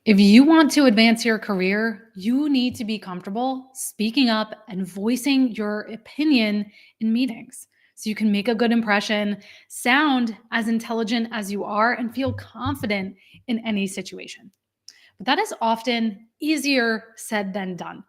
If you want to advance your career, you need to be comfortable speaking up and voicing your opinion in meetings so you can make a good impression, sound as intelligent as you are, and feel confident in any situation. But that is often easier said than done.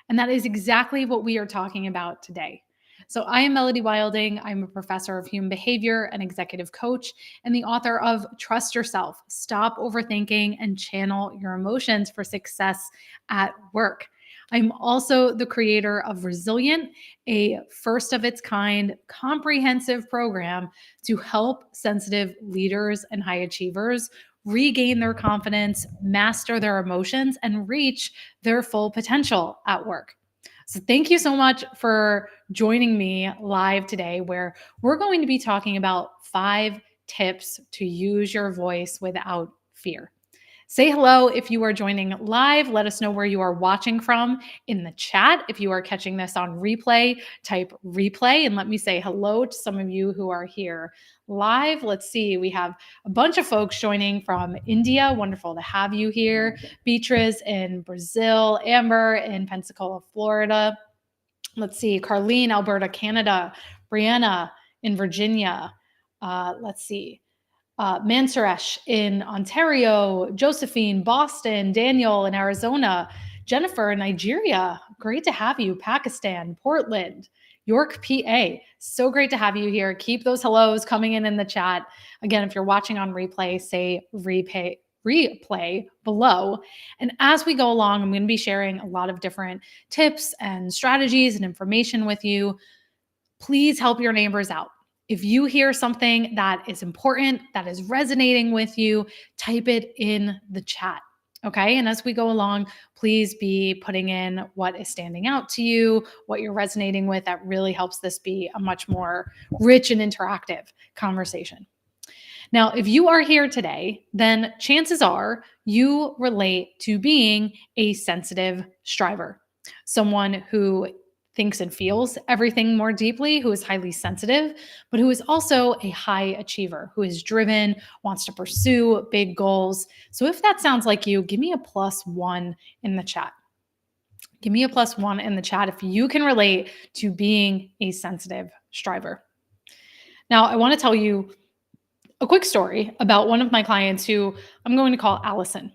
And that is exactly what we are talking about today. So, I am Melody Wilding. I'm a professor of human behavior and executive coach, and the author of Trust Yourself, Stop Overthinking, and Channel Your Emotions for Success at Work. I'm also the creator of Resilient, a first of its kind comprehensive program to help sensitive leaders and high achievers regain their confidence, master their emotions, and reach their full potential at work. So, thank you so much for joining me live today, where we're going to be talking about 5 tips to use your voice without fear. Say hello if you are joining live. Let us know where you are watching from in the chat. If you are catching this on replay, type replay and let me say hello to some of you who are here live. Let's see. We have a bunch of folks joining from India. Wonderful to have you here. Beatrice in Brazil, Amber in Pensacola, Florida. Let's see. Carlene, Alberta, Canada. Brianna in Virginia. Let's see. Mansuresh in Ontario, Josephine, Boston, Daniel in Arizona, Jennifer in Nigeria. Great to have you. Pakistan, Portland, York, PA. So great to have you here. Keep those hellos coming in the chat. Again, if you're watching on replay, say replay below. And as we go along, I'm going to be sharing a lot of different tips and strategies and information with you. Please help your neighbors out. If you hear something that is important, that is resonating with you, type it in the chat. Okay. And as we go along, please be putting in what is standing out to you, what you're resonating with. That really helps this be a much more rich and interactive conversation. Now, if you are here today, then chances are you relate to being a sensitive striver, someone who thinks and feels everything more deeply, who is highly sensitive, but who is also a high achiever, who is driven, wants to pursue big goals. So if that sounds like you, give me a +1 in the chat. Give me a +1 in the chat if you can relate to being a sensitive striver. Now, I want to tell you a quick story about one of my clients who I'm going to call Allison.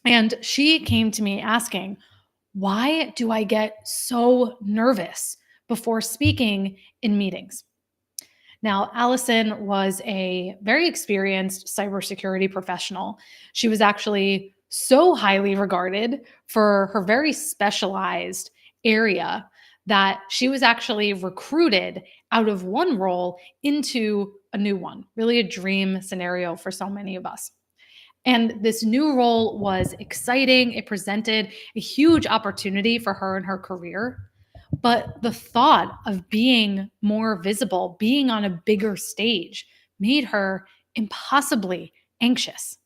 And she came to me asking, why do I get so nervous before speaking in meetings? Now, Allison was a very experienced cybersecurity professional. She was actually so highly regarded for her very specialized area that she was actually recruited out of one role into a new one, really a dream scenario for so many of us. And this new role was exciting. It presented a huge opportunity for her in her career. But the thought of being more visible, being on a bigger stage, made her impossibly anxious.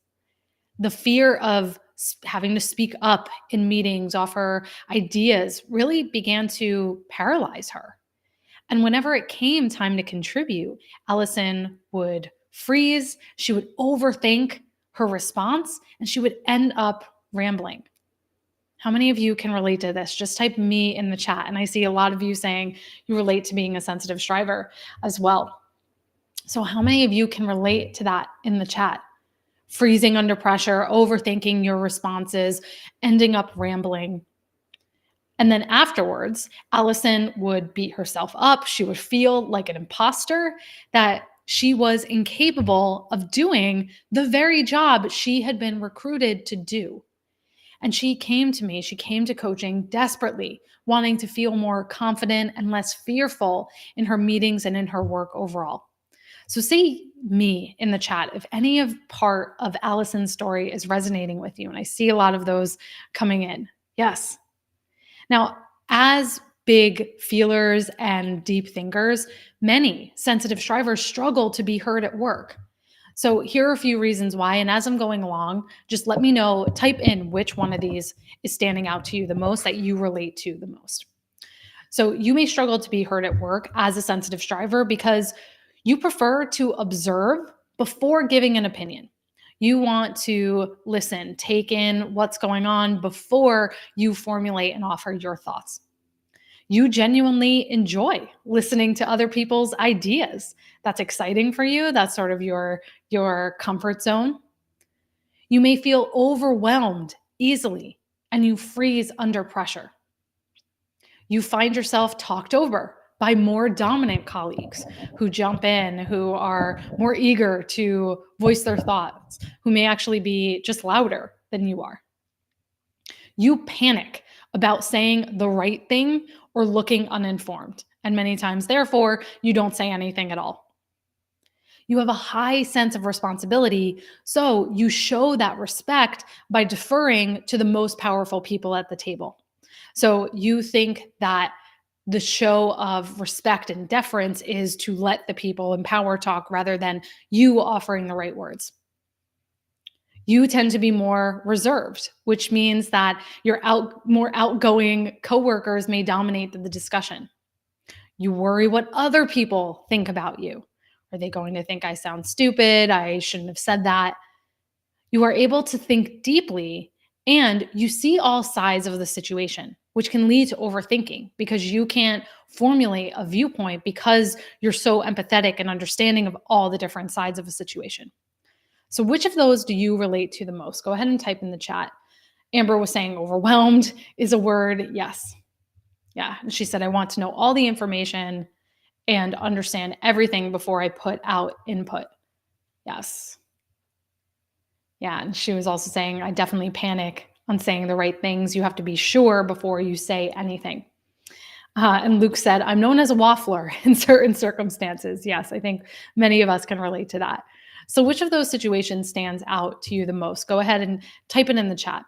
The fear of having to speak up in meetings, offer ideas, really began to paralyze her. And whenever it came time to contribute, Allison would freeze, she would overthink her response, and she would end up rambling. How many of you can relate to this? Just type me in the chat. And I see a lot of you saying you relate to being a sensitive striver as well. So how many of you can relate to that in the chat? Freezing under pressure, overthinking your responses, ending up rambling. And then afterwards, Allison would beat herself up. She would feel like an imposter, that she was incapable of doing the very job she had been recruited to do. And she came to me, she came to coaching desperately, wanting to feel more confident and less fearful in her meetings and in her work overall. So say me in the chat if any of part of Allison's story is resonating with you. And I see a lot of those coming in. Yes. Now, as big feelers and deep thinkers, many sensitive strivers struggle to be heard at work. So here are a few reasons why. And as I'm going along, just let me know, type in which one of these is standing out to you the most, that you relate to the most. So you may struggle to be heard at work as a sensitive striver because you prefer to observe before giving an opinion. You want to listen, take in what's going on before you formulate and offer your thoughts. You genuinely enjoy listening to other people's ideas. That's exciting for you. That's sort of your comfort zone. You may feel overwhelmed easily and you freeze under pressure. You find yourself talked over by more dominant colleagues who jump in, who are more eager to voice their thoughts, who may actually be just louder than you are. You panic about saying the right thing or looking uninformed. And many times, therefore, you don't say anything at all. You have a high sense of responsibility, so you show that respect by deferring to the most powerful people at the table. So you think that the show of respect and deference is to let the people in power talk rather than you offering the right words. You tend to be more reserved, which means that your more outgoing coworkers may dominate the discussion. You worry what other people think about you. Are they going to think I sound stupid? I shouldn't have said that. You are able to think deeply and you see all sides of the situation, which can lead to overthinking because you can't formulate a viewpoint because you're so empathetic and understanding of all the different sides of a situation. So which of those do you relate to the most? Go ahead and type in the chat. Amber was saying overwhelmed is a word. Yes. Yeah. She said, I want to know all the information and understand everything before I put out input. Yes. Yeah. And she was also saying, I definitely panic on saying the right things. You have to be sure before you say anything. And Luke said, I'm known as a waffler in certain circumstances. Yes, I think many of us can relate to that. So which of those situations stands out to you the most? Go ahead and type it in the chat.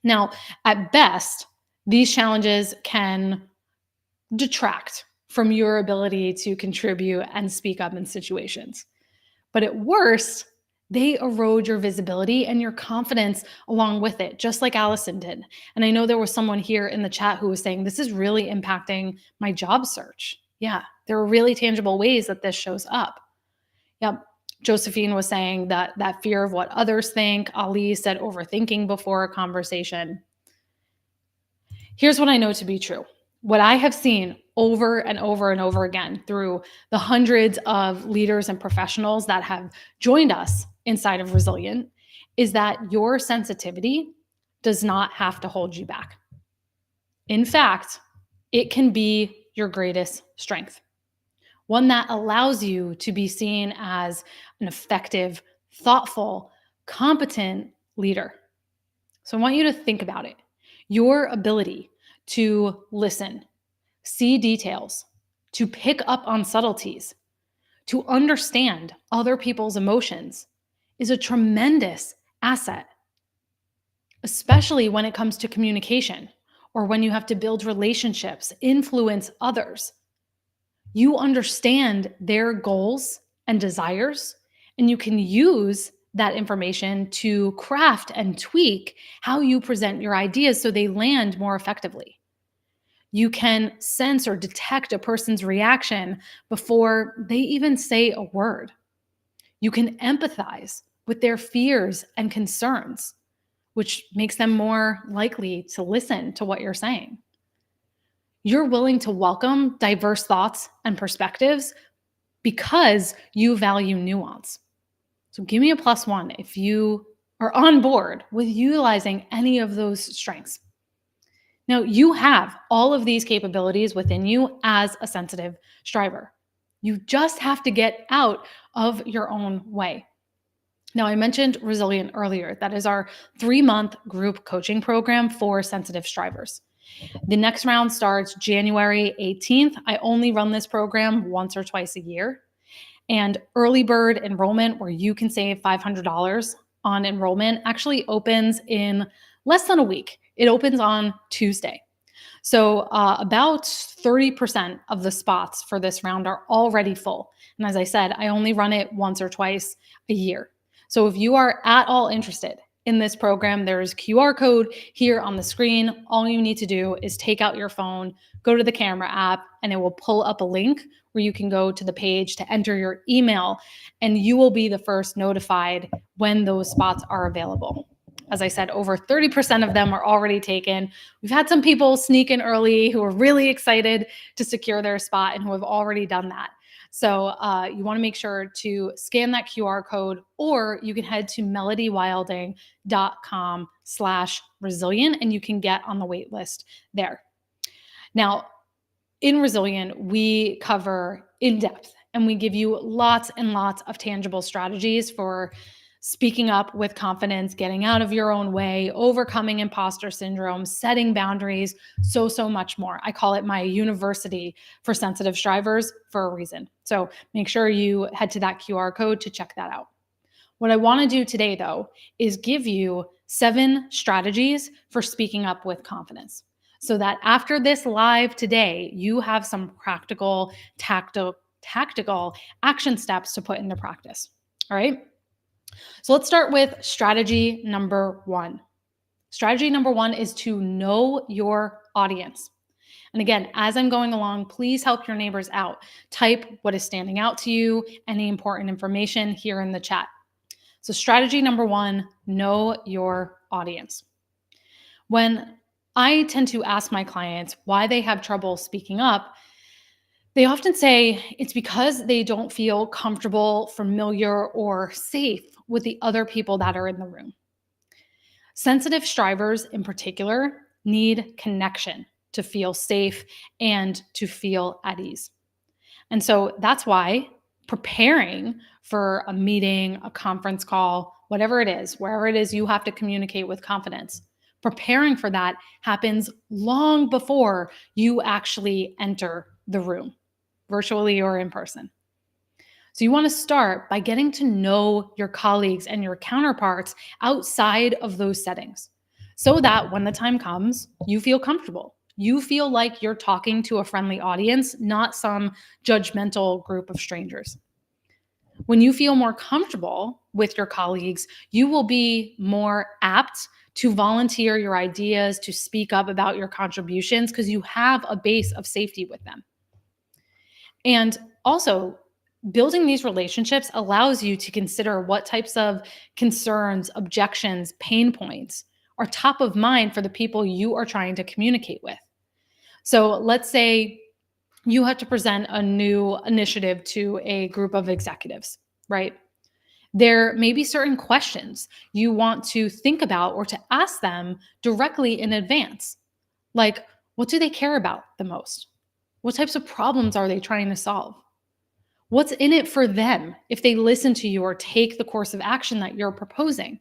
Now, at best, these challenges can detract from your ability to contribute and speak up in situations. But at worst, they erode your visibility and your confidence along with it, just like Allison did. And I know there was someone here in the chat who was saying, this is really impacting my job search. Yeah, there are really tangible ways that this shows up. Yep. Josephine was saying that fear of what others think. Ali said overthinking before a conversation. Here's what I know to be true. What I have seen over and over and over again through the hundreds of leaders and professionals that have joined us inside of Resilient is that your sensitivity does not have to hold you back. In fact, it can be your greatest strength, one that allows you to be seen as an effective, thoughtful, competent leader. So I want you to think about it. Your ability to listen, see details, to pick up on subtleties, to understand other people's emotions is a tremendous asset, especially when it comes to communication or when you have to build relationships, influence others. You understand their goals and desires, and you can use that information to craft and tweak how you present your ideas so they land more effectively. You can sense or detect a person's reaction before they even say a word. You can empathize with their fears and concerns, which makes them more likely to listen to what you're saying. You're willing to welcome diverse thoughts and perspectives because you value nuance. So give me a +1 if you are on board with utilizing any of those strengths. Now, you have all of these capabilities within you as a sensitive striver. You just have to get out of your own way. Now, I mentioned Resilient earlier. That is our 3-month group coaching program for sensitive strivers. The next round starts January 18th. I only run this program once or twice a year. And early bird enrollment, where you can save $500 on enrollment, actually opens in less than a week. It opens on Tuesday. So about 30% of the spots for this round are already full. And as I said, I only run it once or twice a year. So if you are at all interested in this program, there's a QR code here on the screen. All you need to do is take out your phone, go to the camera app, and it will pull up a link where you can go to the page to enter your email, and you will be the first notified when those spots are available. As I said, over 30% of them are already taken. We've had some people sneak in early who are really excited to secure their spot and who have already done that. So you want to make sure to scan that QR code, or you can head to melodywilding.com/resilient and you can get on the wait list there. Now, in Resilient, we cover in depth and we give you lots and lots of tangible strategies for speaking up with confidence, getting out of your own way, overcoming imposter syndrome, setting boundaries, so much more. I call it my university for sensitive strivers for a reason. So make sure you head to that QR code to check that out. What I want to do today, though, is give you 7 strategies for speaking up with confidence, so that after this live today, you have some practical, tactical action steps to put into practice. All right. So let's start with strategy number 1. Strategy number 1 is to know your audience. And again, as I'm going along, please help your neighbors out. Type what is standing out to you, any important information here in the chat. So strategy number 1, know your audience. When I tend to ask my clients why they have trouble speaking up, they often say it's because they don't feel comfortable, familiar, or safe with the other people that are in the room. Sensitive strivers in particular need connection to feel safe and to feel at ease. And so that's why preparing for a meeting, a conference call, whatever it is, wherever it is you have to communicate with confidence, preparing for that happens long before you actually enter the room, virtually or in person. So you want to start by getting to know your colleagues and your counterparts outside of those settings, so that when the time comes, you feel comfortable. You feel like you're talking to a friendly audience, not some judgmental group of strangers. When you feel more comfortable with your colleagues, you will be more apt to volunteer your ideas, to speak up about your contributions, because you have a base of safety with them. And also, building these relationships allows you to consider what types of concerns, objections, pain points are top of mind for the people you are trying to communicate with. So let's say you have to present a new initiative to a group of executives, right? There may be certain questions you want to think about or to ask them directly in advance. Like, what do they care about the most? What types of problems are they trying to solve? What's in it for them if they listen to you or take the course of action that you're proposing?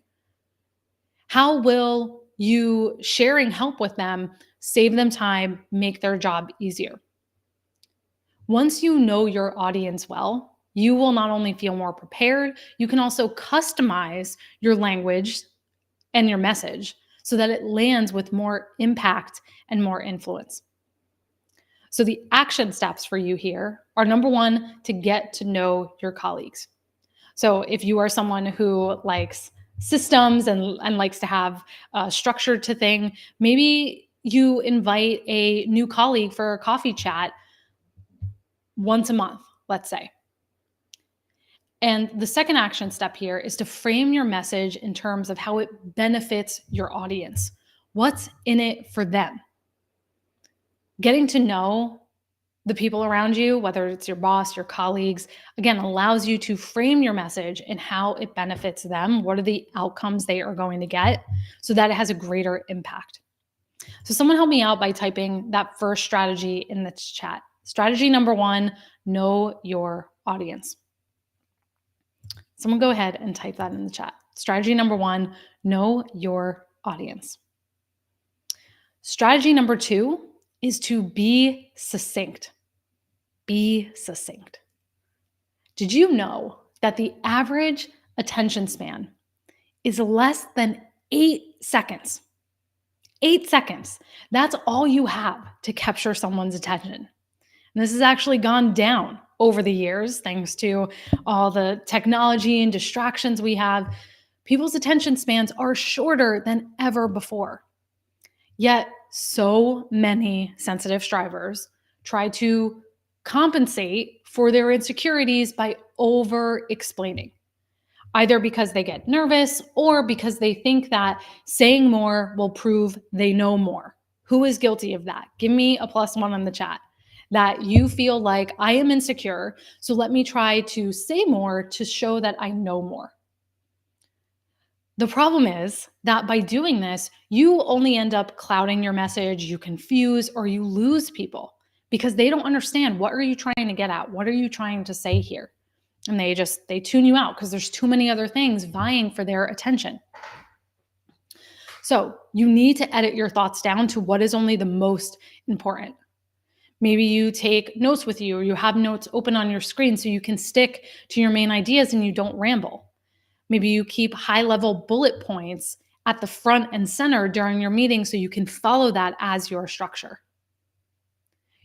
How will you sharing help with them save them time, make their job easier? Once you know your audience well, you will not only feel more prepared, you can also customize your language and your message so that it lands with more impact and more influence. So the action steps for you here are, number 1, to get to know your colleagues. So if you are someone who likes systems and likes to have a structure to thing, maybe you invite a new colleague for a coffee chat once a month, let's say. And the second action step here is to frame your message in terms of how it benefits your audience. What's in it for them? Getting to know the people around you, whether it's your boss, your colleagues, again, allows you to frame your message and how it benefits them. What are the outcomes they are going to get so that it has a greater impact? So someone help me out by typing that first strategy in the chat. Strategy number 1, know your audience. Someone go ahead and type that in the chat. Strategy number 1, know your audience. Strategy number 2 is to be succinct. Be succinct. Did you know that the average attention span is less than 8 seconds? 8 seconds. That's all you have to capture someone's attention. And this has actually gone down over the years, thanks to all the technology and distractions we have. People's attention spans are shorter than ever before. Yet, so many sensitive strivers try to compensate for their insecurities by over explaining, either because they get nervous or because they think that saying more will prove they know more. Who is guilty of that? Give me a +1 in the chat. That you feel like I am insecure, so let me try to say more to show that I know more. The problem is that by doing this, you only end up clouding your message, you confuse, or you lose people because they don't understand, what are you trying to get at? What are you trying to say here? And they tune you out because there's too many other things vying for their attention. So you need to edit your thoughts down to what is only the most important. Maybe you take notes with you, or you have notes open on your screen so you can stick to your main ideas and you don't ramble. Maybe you keep high-level bullet points at the front and center during your meeting so you can follow that as your structure.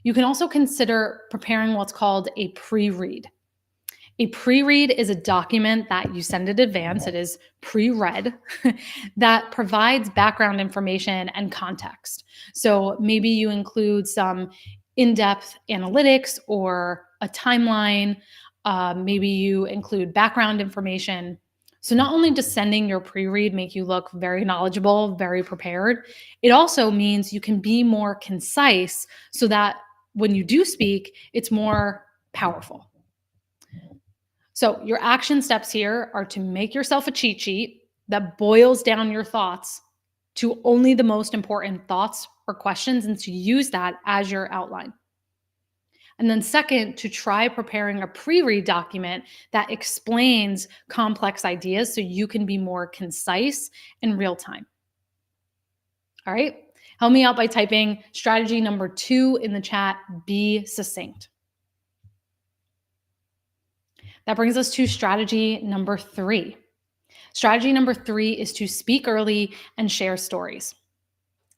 You can also consider preparing what's called a pre-read. A pre-read is a document that you send in advance. It is pre-read that provides background information and context. So maybe you include some in-depth analytics or a timeline. Maybe you include background information. So not only does sending your pre-read make you look very knowledgeable, very prepared, it also means you can be more concise so that when you do speak, it's more powerful. So your action steps here are to make yourself a cheat sheet that boils down your thoughts to only the most important thoughts or questions, and to use that as your outline. And then second, to try preparing a pre-read document that explains complex ideas so you can be more concise in real time. All right, help me out by typing strategy number 2 in the chat: be succinct. That brings us to strategy number 3. Strategy number 3 is to speak early and share stories.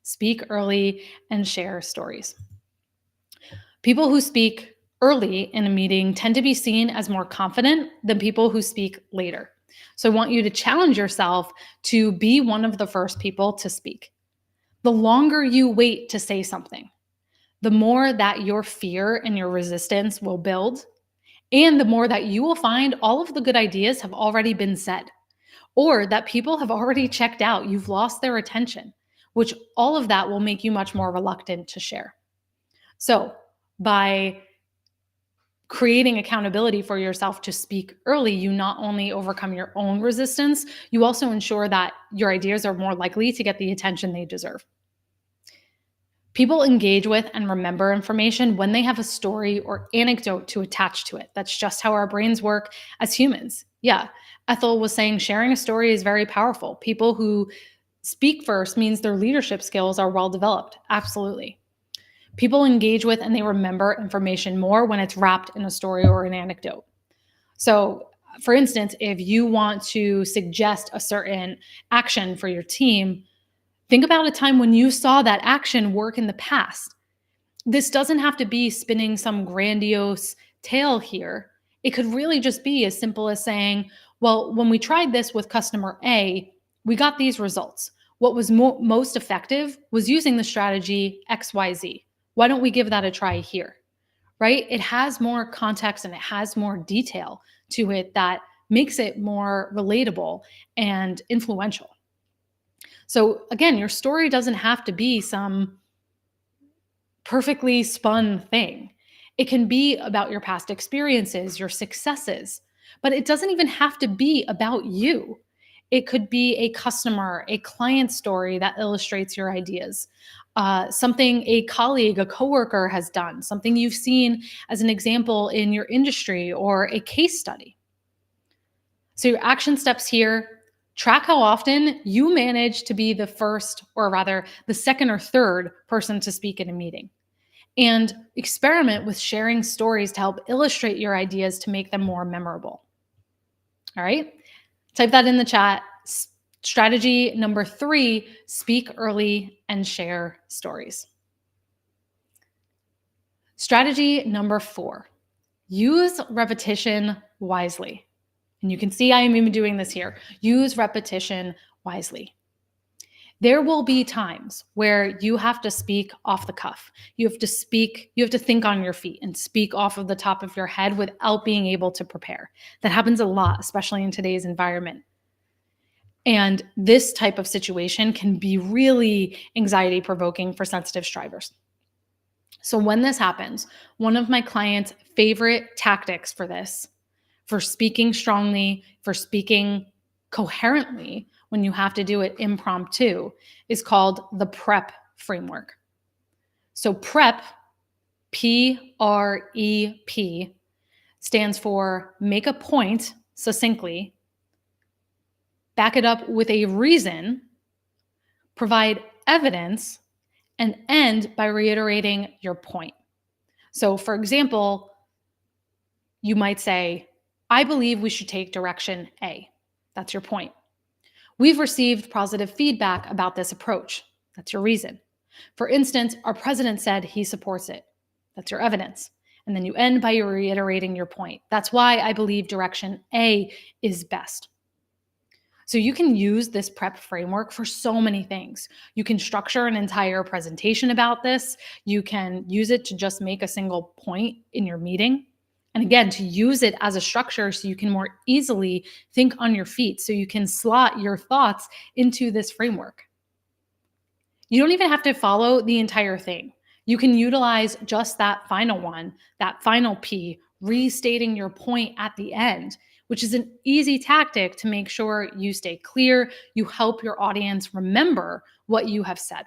Speak early and share stories. People who speak early in a meeting tend to be seen as more confident than people who speak later. So I want you to challenge yourself to be one of the first people to speak. The longer you wait to say something, the more that your fear and your resistance will build, and the more that you will find all of the good ideas have already been said, or that people have already checked out, you've lost their attention, which all of that will make you much more reluctant to share. So by creating accountability for yourself to speak early, you not only overcome your own resistance, you also ensure that your ideas are more likely to get the attention they deserve. People engage with and remember information when they have a story or anecdote to attach to it. That's just how our brains work as humans. Yeah, Ethel was saying sharing a story is very powerful. People who speak first means their leadership skills are well developed. Absolutely. People engage with and they remember information more when it's wrapped in a story or an anecdote. So, for instance, if you want to suggest a certain action for your team, think about a time when you saw that action work in the past. This doesn't have to be spinning some grandiose tale here. It could really just be as simple as saying, well, when we tried this with customer A, we got these results. What was most effective was using the strategy XYZ. Why don't we give that a try here? Right? It has more context and it has more detail to it that makes it more relatable and influential. So again, your story doesn't have to be some perfectly spun thing. It can be about your past experiences, your successes, but it doesn't even have to be about you. It could be a customer, a client story that illustrates your ideas, something a colleague, a coworker has done, something you've seen as an example in your industry, or a case study. So your action steps here: track how often you manage to be the first, or rather the second or third person to speak in a meeting. And experiment with sharing stories to help illustrate your ideas to make them more memorable. All right, type that in the chat. Strategy number 3, speak early and share stories. Strategy number 4, use repetition wisely. And you can see I am even doing this here. Use repetition wisely. There will be times where you have to speak off the cuff. You have to think on your feet and speak off of the top of your head without being able to prepare. That happens a lot, especially in today's environment. And this type of situation can be really anxiety provoking for sensitive strivers. So when this happens, one of my clients' favorite tactics for this, for speaking strongly, for speaking coherently when you have to do it impromptu, is called the PREP framework. So PREP, PREP, stands for make a point succinctly, back it up with a reason, provide evidence, and end by reiterating your point. So, for example, you might say, I believe we should take direction A. That's your point. We've received positive feedback about this approach. That's your reason. For instance, our president said he supports it. That's your evidence. And then you end by reiterating your point. That's why I believe direction A is best. So you can use this PREP framework for so many things. You can structure an entire presentation about this. You can use it to just make a single point in your meeting. And again, to use it as a structure so you can more easily think on your feet, so you can slot your thoughts into this framework. You don't even have to follow the entire thing. You can utilize just that final one, that final P, restating your point at the end, which is an easy tactic to make sure you stay clear, you help your audience remember what you have said.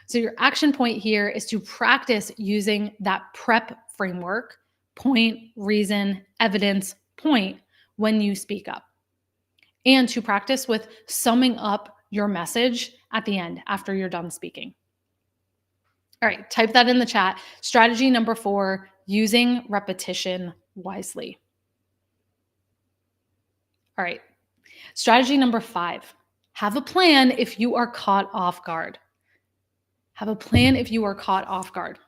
So your action point here is to practice using that PREP framework, point, reason, evidence, point, when you speak up. And to practice with summing up your message at the end after you're done speaking. All right, type that in the chat. Strategy number 4, using repetition wisely. All right, strategy number 5, have a plan if you are caught off guard. Have a plan if you are caught off guard.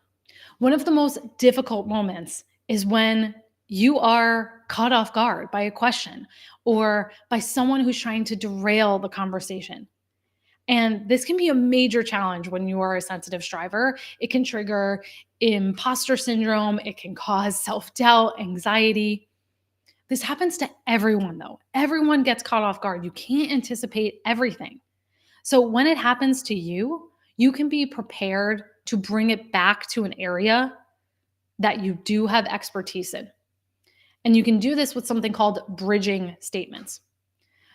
One of the most difficult moments is when you are caught off guard by a question or by someone who's trying to derail the conversation. And this can be a major challenge when you are a sensitive striver. It can trigger imposter syndrome. It can cause self-doubt, anxiety. This happens to everyone, though. Everyone gets caught off guard. You can't anticipate everything. So when it happens to you, you can be prepared to bring it back to an area that you do have expertise in. And you can do this with something called bridging statements.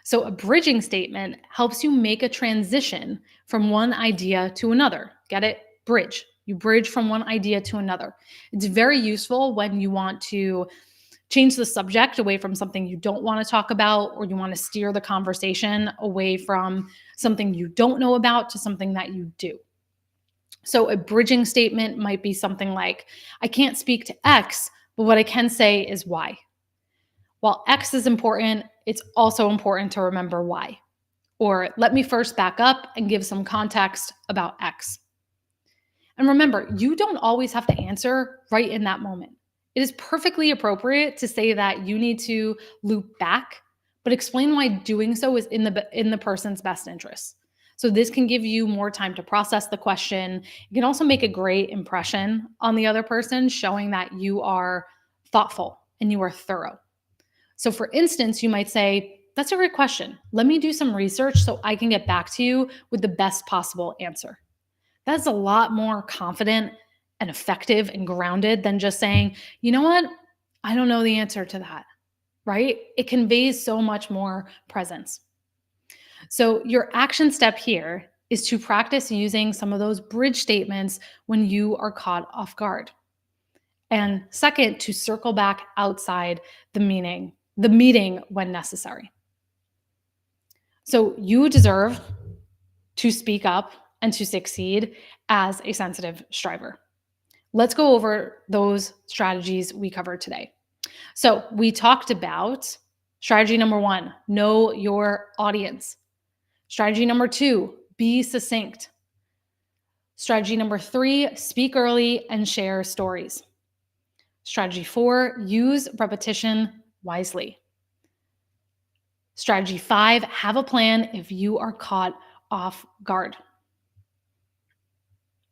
So a bridging statement helps you make a transition from one idea to another. Get it? Bridge. You bridge from one idea to another. It's very useful when you want to change the subject away from something you don't want to talk about, or you want to steer the conversation away from something you don't know about to something that you do. So a bridging statement might be something like, I can't speak to X, but what I can say is Y. While X is important, it's also important to remember Y. Or let me first back up and give some context about X. And remember, you don't always have to answer right in that moment. It is perfectly appropriate to say that you need to loop back, but explain why doing so is in the person's best interest. So this can give you more time to process the question. It can also make a great impression on the other person, showing that you are thoughtful and you are thorough. So for instance, you might say, that's a great question. Let me do some research so I can get back to you with the best possible answer. That's a lot more confident and effective and grounded than just saying, you know what? I don't know the answer to that, right? It conveys so much more presence. So your action step here is to practice using some of those bridge statements when you are caught off guard. And second, to circle back outside the meeting when necessary. So you deserve to speak up and to succeed as a sensitive striver. Let's go over those strategies we covered today. So we talked about strategy number 1, know your audience. Strategy number 2, be succinct. Strategy number 3, speak early and share stories. Strategy 4, use repetition wisely. Strategy 5, have a plan if you are caught off guard.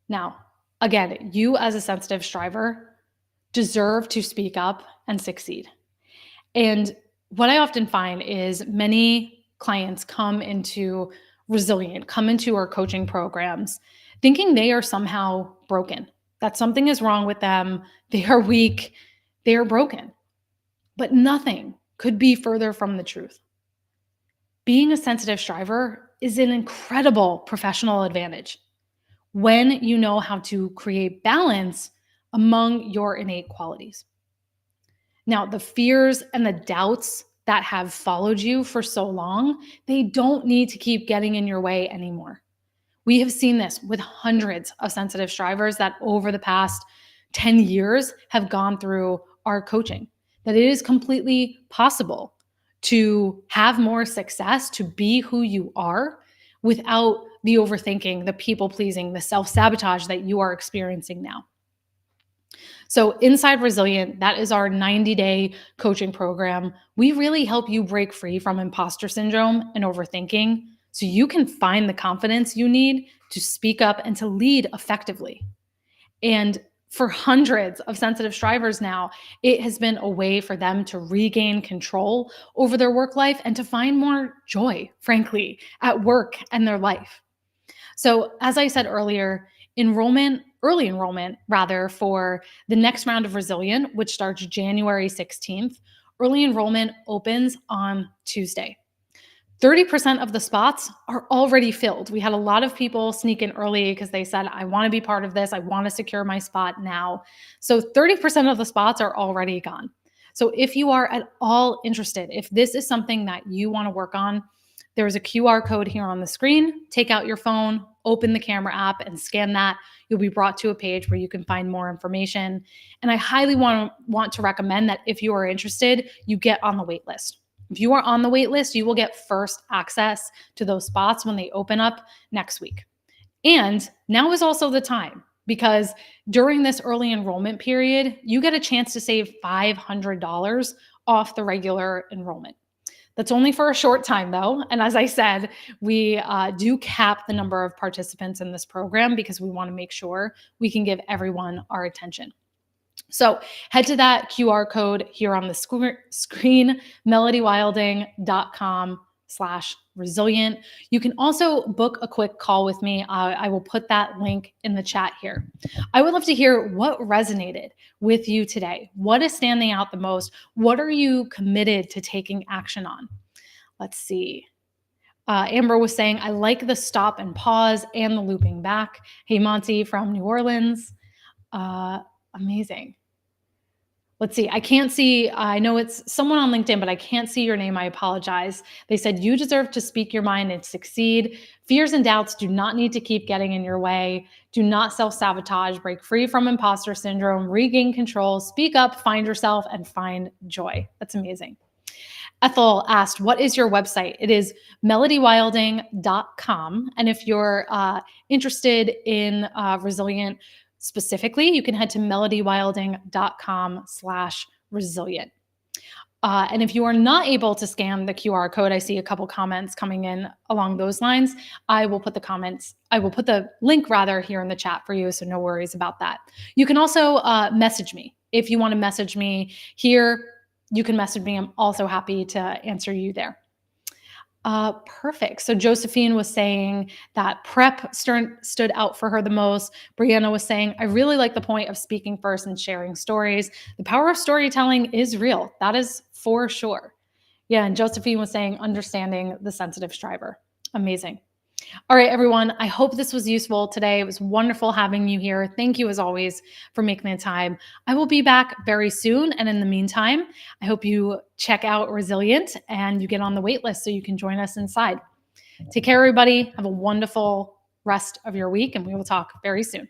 Now, again, you as a sensitive striver deserve to speak up and succeed. And what I often find is many clients come into our coaching programs thinking they are somehow broken, that something is wrong with them, they are weak, they are broken. But nothing could be further from the truth. Being a sensitive striver is an incredible professional advantage when you know how to create balance among your innate qualities. Now, the fears and the doubts that have followed you for so long, they don't need to keep getting in your way anymore. We have seen this with hundreds of sensitive strivers that over the past 10 years have gone through our coaching, that it is completely possible to have more success, to be who you are without the overthinking, the people pleasing, the self sabotage that you are experiencing now. So, Inside Resilient, that is our 90-day coaching program. We really help you break free from imposter syndrome and overthinking so you can find the confidence you need to speak up and to lead effectively. And for hundreds of sensitive strivers now, it has been a way for them to regain control over their work life and to find more joy, frankly, at work and their life. So, as I said earlier, early enrollment rather, for the next round of Resilient, which starts January 16th, early enrollment opens on Tuesday. 30% of the spots are already filled. We had a lot of people sneak in early because they said, I want to be part of this. I want to secure my spot now. So 30% of the spots are already gone. So if you are at all interested, if this is something that you want to work on, there's a QR code here on the screen. Take out your phone, open the camera app, and scan that. You'll be brought to a page where you can find more information. And I highly want to recommend that if you are interested, you get on the wait list. If you are on the wait list, you will get first access to those spots when they open up next week. And now is also the time, because during this early enrollment period, you get a chance to save $500 off the regular enrollment. That's only for a short time, though. And as I said, we do cap the number of participants in this program because we want to make sure we can give everyone our attention. So head to that QR code here on the screen, melodywilding.com/resilient. You can also book a quick call with me. I will put that link in the chat here. I would love to hear what resonated with you today. What is standing out the most? What are you committed to taking action on? Let's see. Amber was saying, I like the stop and pause and the looping back. Hey, Monty from New Orleans. Amazing. Let's see. I can't see. I know it's someone on LinkedIn, but I can't see your name. I apologize. They said, you deserve to speak your mind and succeed. Fears and doubts do not need to keep getting in your way. Do not self-sabotage. Break free from imposter syndrome. Regain control. Speak up. Find yourself and find joy. That's amazing. Ethel asked, what is your website? It is melodywilding.com. And if you're interested in Resilient specifically, you can head to melodywilding.com/resilient. And if you are not able to scan the QR code, I see a couple comments coming in along those lines. I will put the link rather here in the chat for you. So no worries about that. You can also message me. If you want to message me here, you can message me. I'm also happy to answer you there. Perfect. So Josephine was saying that prep stood out for her the most. Brianna was saying, I really like the point of speaking first and sharing stories. The power of storytelling is real. That is for sure. Yeah. And Josephine was saying, understanding the sensitive striver. Amazing. All right, everyone. I hope this was useful today. It was wonderful having you here. Thank you, as always, for making the time. I will be back very soon. And in the meantime, I hope you check out Resilient and you get on the wait list so you can join us inside. Take care, everybody. Have a wonderful rest of your week, and we will talk very soon.